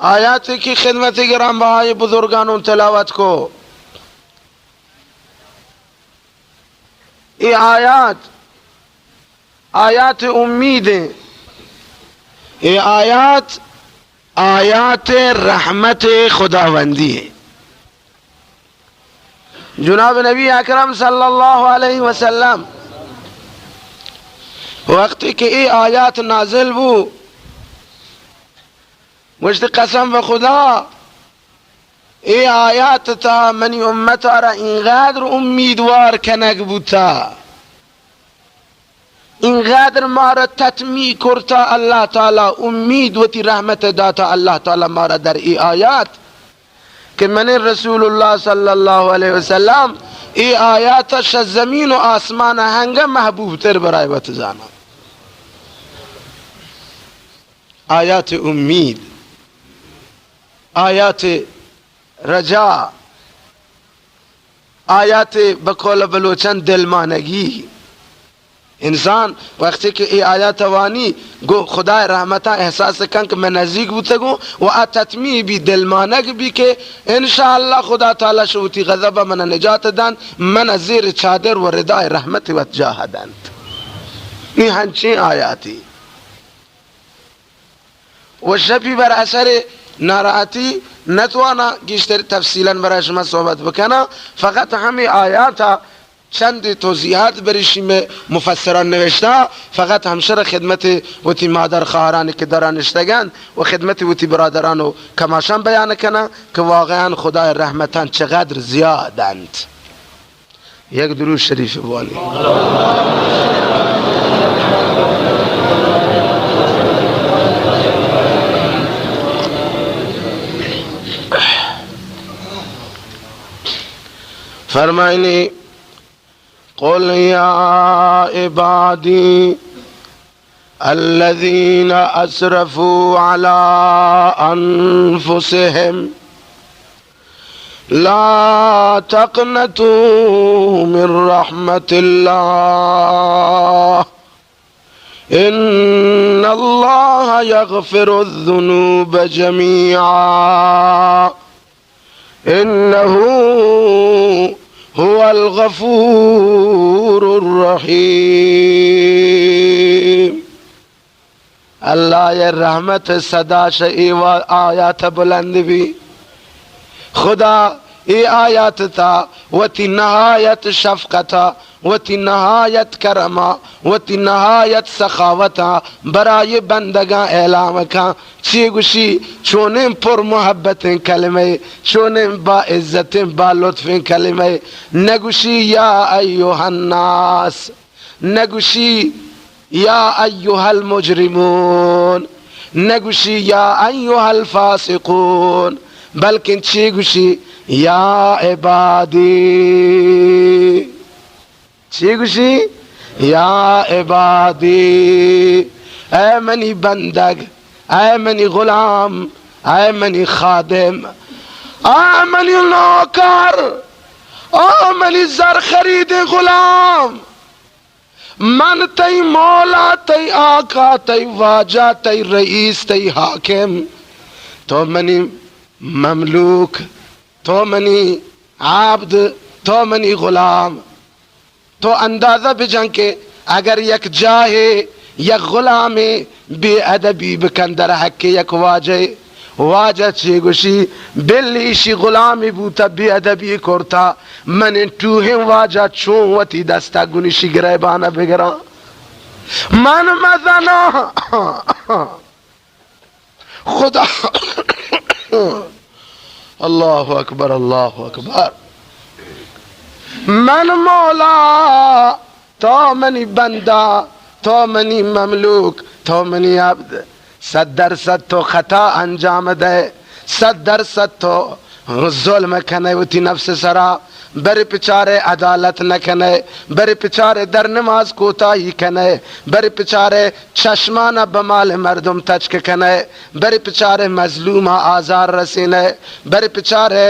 आयात की खिदमत गिराम बहाए बुजुर्गानों तिलावत को। ये आयात आयात उम्मीद है, ये आयात आयात रहमत खुदावंदी है। जुनाब नबी अकरम सल्लल्लाहु अलैहि वसल्लम वक्त के ये आयात नाजिल वो मुझे कसम व खुदा ये आयात था मनी उम्मत आरा इंगादर उम्मीदवार कनक बुता, इंगादर मारा तत्मी करता अल्लाह ताला उम्मीद वती रहमत दाता अल्लाह ताला मारा दर ये आयात कि मैंने रसूलुल्लाह सल्लल्लाहु अलैहि वसल्लम ये आयात जमीन और आसमान हंगा महबूब तर बराए वत जाना। आयात उम्मीद, आयात रजा, आयात बकौल बलोचन दिल मानगी। इंसान वक्त के ये आयात वानी गो खुदा रहमता एहसास कंक मैं नज़दीक बुतगो व अतमी भी दिल मानग भी के इंशाअल्लाह खुदा ताला शूती गज़ब मन निजात दान मन ज़ेर चादर व रिदाए रहमत व जाहदन। ये हंचे आयाती वो शबी बर असर नाराती नतवाना गिश्तर तफसीलन बराशमा सोबत बकना फ़कत हमें आयाता चंद तोज़ीहात बरिशी में मुफस्सरान नविश्ता फ़कत हमशर खिदमत वती मादर ख़ारान के दरान इश्तगन व खिदमत वती बरादरानो कमाशान बयान कना कि वाक़यान खुदा रहमतान चक़दर ज़ियादंत। एक दुरूद शरीफ बोली। फरमाइने क़ुल या इबादी अल्लज़ीना अस्रफ़ू अला अनफुसिहिम ला तक़नतू मिन रहमतिल्लाह इन्नल्लाह यग़फ़िरुज़्ज़ुनूब जमीआ इन्नहू हुवल गफूरुर रहीम। अल्लाह ये रहमत सदा शई व आयात बुलंद भी खुदा ये आयात था वती नहायत शफ़क़ता वती नहायत करमा वती नहायत सखावता बराए बंदगा एलाम का चीगुशी चोने पुर मोहब्बत कलमे चोने बाइज्जत बालुत्फ कलमे नगुशी या अय्युहन्नास नगुशी या अय्युहल मुजरिमून नगुशी या अय्युहल फासिकून बल्कि चीगुशी या इबादी चीगुशी या इबादी ऐ मनी बंदग ऐ मनी गुलाम ऐ मनी खादिम ऐ मनी नौकर ऐ मनी जर खरीदे गुलाम मन तई मौला तई आका तई वाजा तई रईस तई हाकिम तो मनी ममलूक तो मनी आब्द तो मनी गुलाम तो अंदाजा बिजन के अगर यक जाहे यक गुलामे बेअदबी बकंदर हक यक वाजे वाजा चेगुशी बिल्लीशी गुलामी बूता बेअदबी करता मन टूहे वाजा चोवती दस्ता गुनिशी गिरबाना बिगरा मन मजाना खुदा अल्लाह अकबर अल्लाह अकबर मन मौला तो मनी बंदा तो मनी ममलूक तो मनी अब्द सदर सद तो खता अंजाम दे सदर सद तो जुल्म कने उती नफ्स सरा बरे पिचारे अदालत न कने बरे पिचारे दर नमाज कोताही कने बरे पिचारे चश्मा न बमाल मर्दुम तचक कने बरे पिचारे मजलूमा आजार रसीने बरे पिचारे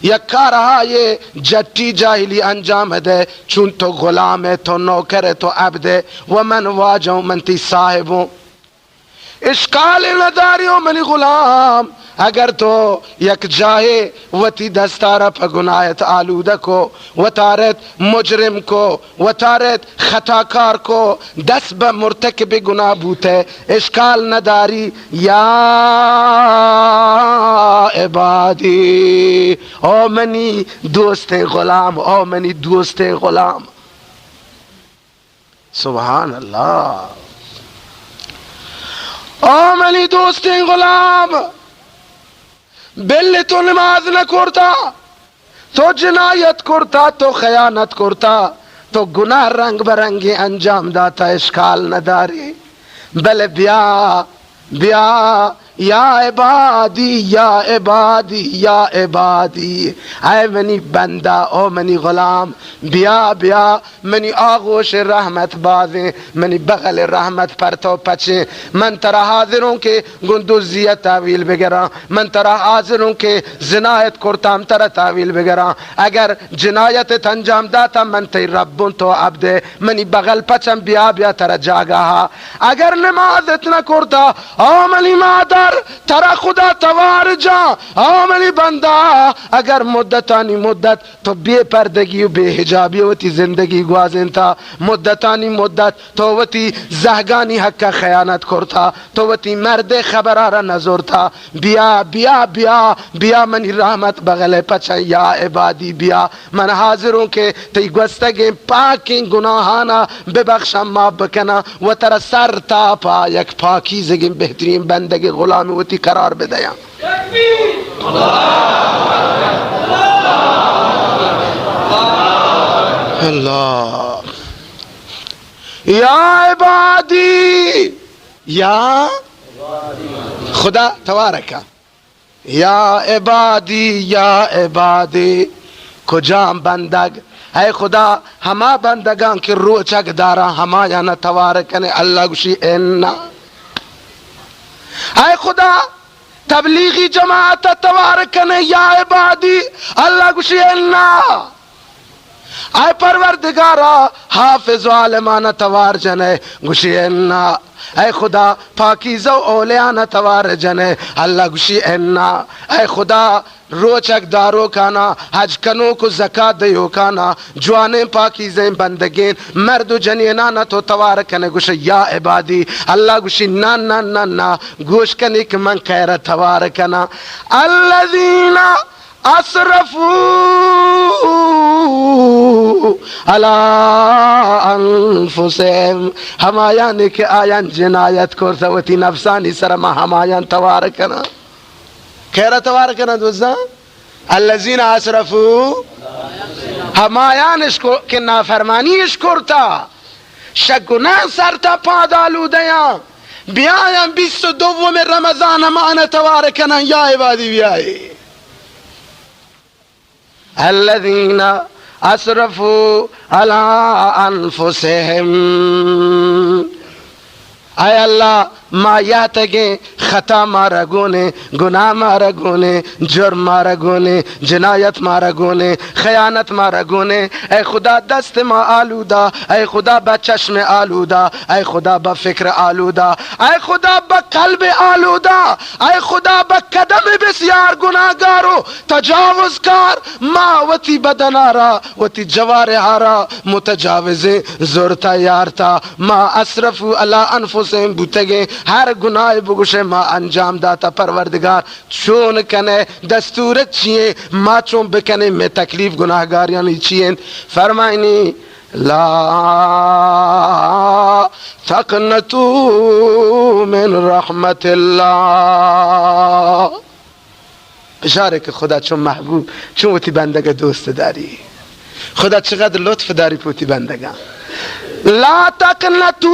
यक्का रहा ये जट्टी जाहिली अंजाम दे चुन तो गुलाम है तो नौकर है तो अब्द है वमन वाजो मनती साहिबों इश्काल नदारियों मनी गुलाम अगर तो यक जाए वती दस्तारा पगुनायत आलूदा को वतारत मुजरिम को वतारत खताकार को दस ब मुर्तकब गुनाह बूते इश्काल नदारी या इबादी ओ मनी दोस्ते गुलाम ओ मनी दोस्ते गुलाम। सुभान अल्लाह। ओ मनी दोस्ते गुलाम बिल्ली तो नमाज न करता तो जिनायत करता तो खयानत करता तो गुनाह रंग बरंगे अंजाम दाता इश्काल नदारी बल ब्या ब्या या इबादी या इबादी या इबादी ऐ मनी बंदा ओ मनी गुलाम बिया बिया मनी आगोश रहमत बाज़े मनी बगल रहमत पर तो पचे मन तरा हाजिरों के गुंदुजियत तावील वगैरह मन तरा हाजिरों के जिनायत कुर्ताम तरा तावील वगैरह अगर जिनायत अंजाम दाता मन ते रब्बुन तो अब्दे मनी बगल पचम बिया बिया तरा जागा अगर नमाज इतना करता ओ मनी मादा तरा खुदा तवार जा आमली बंदा अगर मुद्दतानी मुद्दत तो बेपर्दगी बेहिजाबी वती जिंदगी गुआजिन था मुद्दतानी मुद्दत तो वती जहगानी हक का खयानत करता तो वती मर्द खबरारा नजर था बिया बिया बिया बिया मनी रहमत बगले पचा या इबादी बिया मन हाजिरों के तई गुस्तगे पाकी गुनाहाना बेबख्शा माफ बकना व तरा सर तापा यक पाकीज़गी बेहतरीन बंदगी गुलामी वती करार बेदया। अल्लाह या इबादी या खुदा तबारका या इबादी कुजाम बंदग है खुदा हमा बंदगां के रोचक दारा हमा या न तबारकने अल्लाह गुशी एन्ना ऐ खुदा तबलीगी जमात तबारकने या इबादी अल्लाह गुशियन्ना ऐ परवरदिगारा हाफिज आलमाना तवार जने गुशियन्ना ऐ खुदा पाकीज़ो औलियाना तवार जने अल्लाह गुशियन्ना ऐ खुदा रोचक दारो काना हज कनो को ज़कात दयो काना जवाने पाकीज़े बंदगें मर्द जनियना न तो तवार कने गुश या इबादी अल्लाह गुशी ना ना ना ना गोश कने के मन खैर तवार कना अल्लज़ीना असरफू अला अनफुसिहिम हमायान के आयन जिनायत को सवती नफसानी शर्मा हमायान तवार कना खैर तवार कना दोस्ता अल्लज़ीना असरफू हमायान इसको के नाफरमानी इसकोरता शगुना सरता पादालू दया बियायम 22 में रमजान हमाना तवार कना या इबादी बियाए अल्लज़ीना असरफू अला अनफुसिहिम आय अल्लाह माया तगे खता मारा गोने गुनाह मारा गोने जुर्म मारा गोने जिनायत मारा गोने खयानत मारा गोने ऐ खुदा दस्त मा आलूदा ऐ खुदा ब चश्म आलूदा ऐ खुदा ब फिक्र आलूदा ऐ खुदा ब कल्ब आलूदा ऐ खुदा ब कदम बसियार गुनाहगारो तजावुज़कार मा वती बदनारा वती जवारहारा मुतजाविज़े ज़ुरता यारता मा असरफू अला अनफुसिहिम बुतगे हर गुनाह बुगुशे मा अंजाम दाता परवरदिगार चोन कने दस्तूर छिए मा चों बकने में तकलीफ गुनाहगार यानी छिए फरमाइनी ला तक़नतू मिन रहमतिल्लाह इशारे के खुदा चों महबूब चों वती बंदगा दोस्त दारी खुदा चक़दर लुत्फ दारी पोती बंदगा ला तक़नतू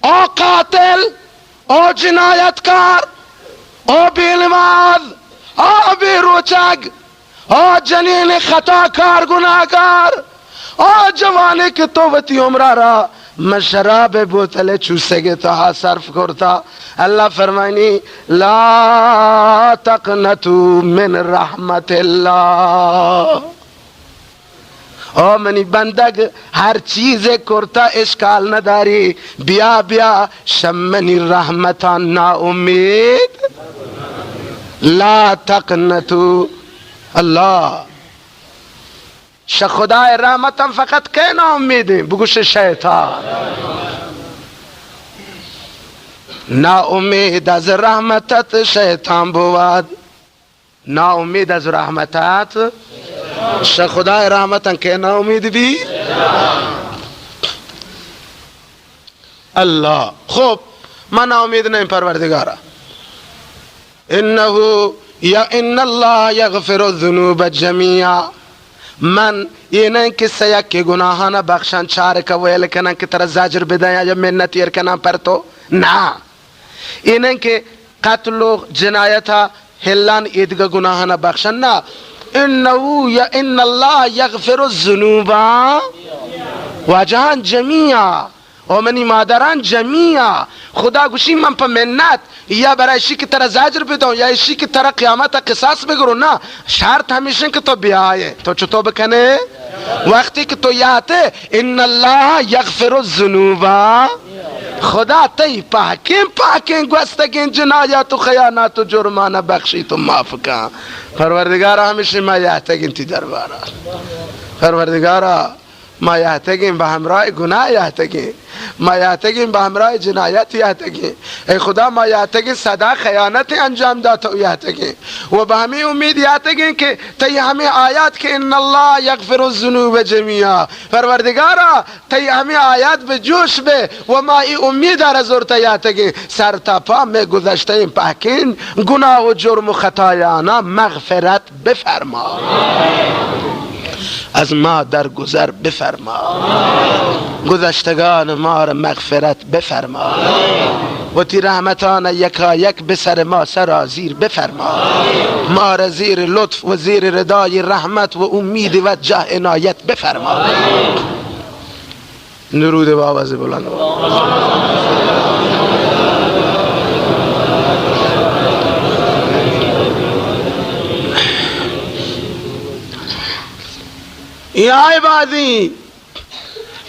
ओ कातिल ओ जिनायतकार ओ बेनमाज ओ बेरोचक ओ जनीन खताकार गुनाहगार ओ जवाने के तो वती उमरारा मैं शराब बोतले चूसेगे तो हाँ सर्फ करता अल्लाह फरमानी ला तक़नतू मिन रहमतिल्लाह ओ मनी बंदग हर चीज करता इश्काल नदारी बिया बिया शम्मनी रहमता ना उम्मीद ला तकनतु अल्लाह खुदाए रहमतम फकत के ना उम्मीद बुगुश शैतान ना उम्मीद अज रहमतत शैतान बुवाद ना उम्मीद अज रहमतत खुदाए रहमतन के ना उम्मीद भी अल्लाह खूब मना उम्मीद नहीं परवरदिगारा इन्नहु या इन्नल्लाह यगफिरु ज़ुनूब जमीआ मन ये नहीं किस्से या के गुनाह ना बख्शन चार का वेल के ना की तरह जाजर बिदाया जब मिन्नत यर के ना पर तो ना ये नहीं के कत्लो जिनायता हिल्लान ईद का गुनाह ना बख्शन ना इन्नहु या इन्नल्लाह यगफिरु ज़ुनूबा वजहान जमीआ ओ मनी मादरान जमीआ खुदा गुशी मन पर मिन्नत या बरा इसी की तरह जाजर भी दो या इसी की तरह क़यामत का क़िसास में करो ना शर्त हमेशा के तो ब्याह है तो चुतो बकने वक्ती के तो याते इन्नल्लाह यगफिरु ज़ुनूबा खुदा तई पाके गुस्तगिन जिनायत खयानात जुर्माना बख्शी तो माफ का परवरदिगारा हमेशा मैं यातगिन ती दरबारा परवरदिगारा ما यातगिन बहमराय गुनाह यातगिन ما यातगिन बहमराय जिनायत यातगिन ए खुदा ما यातगिन सदा खयानत अंजाम दाता यातगिन वो बहमी उम्मीद यातगिन के तई हमें आयत के इन्नल्लाह यगफिरु ज़ुनूब जमीआ परवरदिगारा तई हमें आयत पे जोश बे वो माई उम्मीद रज़ुरत यातगिन सरता पा में गुज़श्ते पाकिन गुनाह व जुर्म खतायाना मग़फ़िरत बफरमा از ما در گذر بفرما گذشتگان ما را مغفرت بفرما و تی رحمتان یکا یک به سر ما سرازیر بفرما ما را زیر لطف و زیر ردای رحمت و امید و جاه عنایت بفرما درود با آواز بلند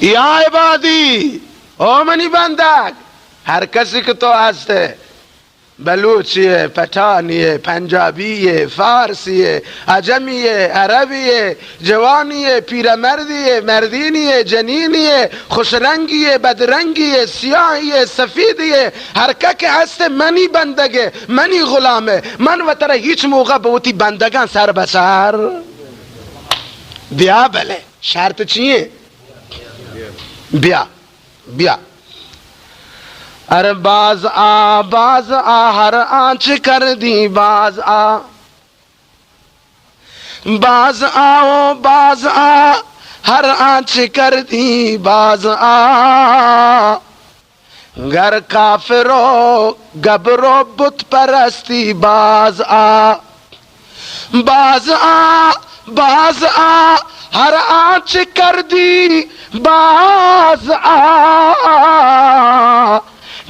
या इबादी ओ मनी बंदक हर किसी को तो हंसते बलूची है पठानी है पंजाबी है फारसी है अजमी है अरबी है जवानी है पीरा मर्दी है मर्दीनी है जनीनी है खुशरंगी है बदरंगी है सियाही है सफेदी है हर के हंसते मनी बंदग है मनी गुलाम है मन व तरह हिच मौका बहुती बंदगां सर बसार ब्याह भले शर्त चाहिए ब्याह ब्याह अरे बाज आ हर आंच कर दी बाज आ हर आंच कर दी बाज आ घर काफिरो गबरो बुत परस्ती बाज आ हर आंच कर दी बाज आ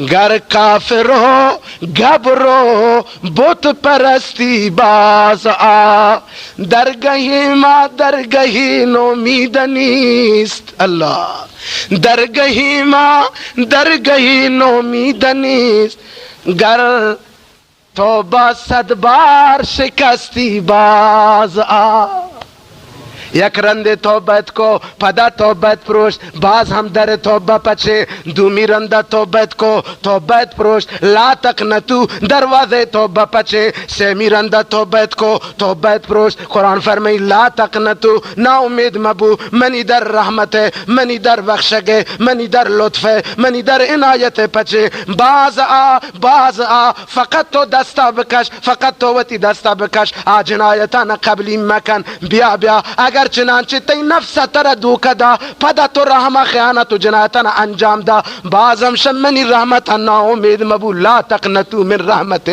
घर काफिरो गबरो बुत परस्ती बाज आ दरगही नोमीद नीस्त अल्लाह दरगही नोमीद नीस्त घर तौबा सदबार शिकस्ती बाज आ یک رنده توبت کو پدا توبت پروش باز هم در توبه پچه دومی رنده توبت کو توبت پروش لا تقنطو دروازه توبه پچه سیمی رنده توبت کو توبت پروش قرآن فرمائی لا تقنطو نا امید مبو منی در رحمت منی در بخشگه منی در لطفه منی در عنایت پچه باز آ فقط تو دستا بکش فقط تو وتی دستا بکش آجنایتان قبلی مکن بیا اگر چنانچه تی نفس تر دوکه دا پدا تو رحمه خیانت و جنایتن انجام دا بازم شمنی رحمت نا امید مبو لا تقنطو من رحمت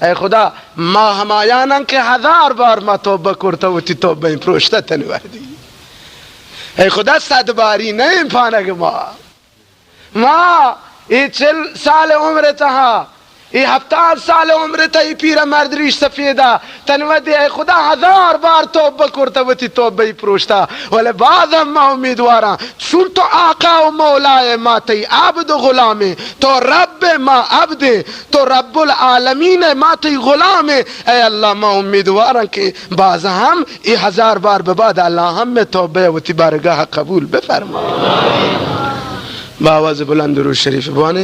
ای خدا ما همایانن که 1000 بار ما توبه کرده و تی توبه این پروشته تنوردی ای خدا 100 باری نه پانک ما ای 40 سال عمر تها ये 70 साल उम्र तई पीर मर्द रीश सफेदा तनवद खुदा 1000 बार तौबा करता वती तौबा ही प्रोश्ता वाले बाद हम उम्मीदवारा सुन तो आका व मौलाए मा तई आबद गुलामे तो रब मा अब्दे तो रब्बुल आलमीन मा तई गुलामे ए अल्लाह मा उम्मीदवारा के बाज हम ये 1000 बार बबाद अल्लाह हम में तौबा वती बारगाह कबूल बफरमा। बावाज़ बुलंद दुरूद शरीफ बाने